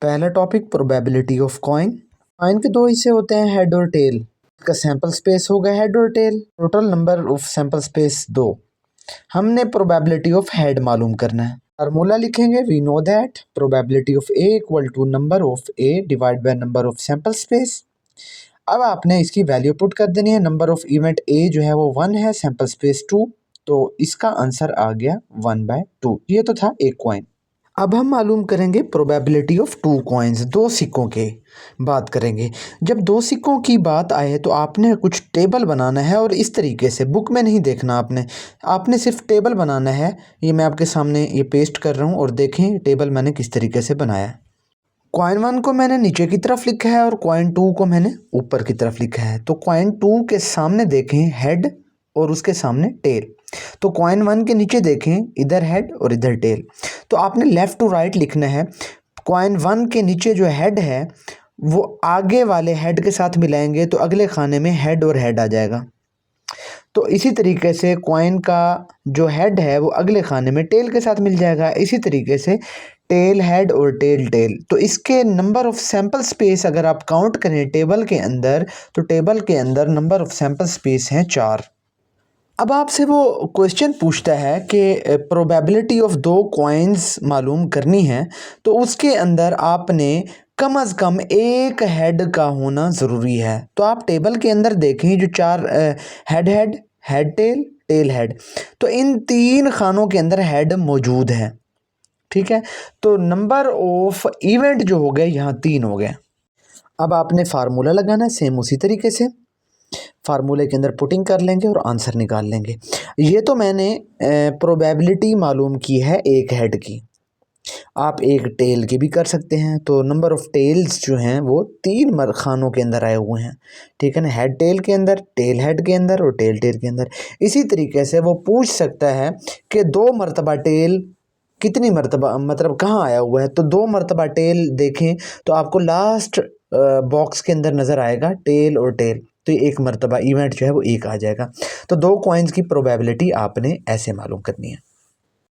पहला topic probability of coin. Coin के दो हिस्से होते हैं, हेड और टेल। इसका सैंपल स्पेस होगा हेड और tail. Total number of sample space 2। हमने प्रोबेबिलिटी ऑफ हेड मालूम करना है। फार्मूला लिखेंगे, we know that probability of A equal to number of A divide by number of sample space. अब आपने इसकी वैल्यू पुट कर देनी है। नंबर ऑफ इवेंट ए जो है वो 1 है, सैंपल स्पेस 2, तो इसका आंसर आ गया 1/2। ये तो था एक कॉइन। अब हम मालूम करेंगे प्रोबेबिलिटी ऑफ 2 कॉइन्स, 2 सिक्कों के बात करेंगे। जब 2 सिक्कों की बात आए तो आपने कुछ टेबल बनाना है और इस तरीके से, बुक में नहीं देखना आपने सिर्फ टेबल बनाना है। ये मैं आपके सामने ये पेस्ट कर रहा हूँ और देखें टेबल मैंने किस तरीके से बनाया। कॉइन 1 को मैंने नीचे की तरफ लिखा है और कॉइन 2 को मैंने ऊपर की तरफ लिखा है। तो कॉइन 2 के सामने देखें हेड और उसके सामने टेल। तो कॉइन 1 के नीचे देखें, इधर हेड और इधर टेल। तो आपने लेफ़्ट टू राइट लिखना है। कॉइन 1 के नीचे जो हेड है वो आगे वाले हेड के साथ मिलाएंगे तो अगले खाने में हेड और हेड आ जाएगा। तो इसी तरीके से कॉइन का जो हेड है वो अगले खाने में टेल के साथ मिल जाएगा। इसी तरीके से टेल हेड और टेल टेल। तो इसके नंबर ऑफ सैंपल स्पेस अगर आप काउंट करें टेबल के अंदर, तो टेबल के अंदर नंबर ऑफ सैंपल स्पेस हैं 4। अब आपसे वो क्वेश्चन पूछता है कि प्रोबेबिलिटी ऑफ 2 कॉइन्स मालूम करनी है, तो उसके अंदर आपने कम अज़ कम एक हेड का होना ज़रूरी है। तो आप टेबल के अंदर देखें जो 4 head head head tail tail head, तो इन 3 खानों के अंदर हेड मौजूद है। ठीक है, तो नंबर ऑफ इवेंट जो हो गए यहाँ 3 हो गए। अब आपने फार्मूला लगाना है सेम उसी तरीके से। फार्मूले के अंदर पुटिंग कर लेंगे और आंसर निकाल लेंगे। ये तो मैंने प्रोबेबिलिटी मालूम की है एक हेड की। आप एक टेल की भी कर सकते हैं। तो नंबर ऑफ टेल्स जो हैं वो 3 खानों के अंदर आए हुए हैं। ठीक है ना, हेड टेल के अंदर, टेल हेड के अंदर और टेल टेल के अंदर। इसी तरीके से वो पूछ सकता है कि 2 मरतबा टेल कितनी मरतबा, मतलब कहाँ आया हुआ है। तो 2 मरतबा टेल देखें तो आपको लास्ट बॉक्स के अंदर नज़र आएगा टेल और टेल। तो एक मरतबा इवेंट जो है वो एक आ जाएगा। तो 2 कॉइन्स की प्रोबेबिलिटी आपने ऐसे मालूम करनी है।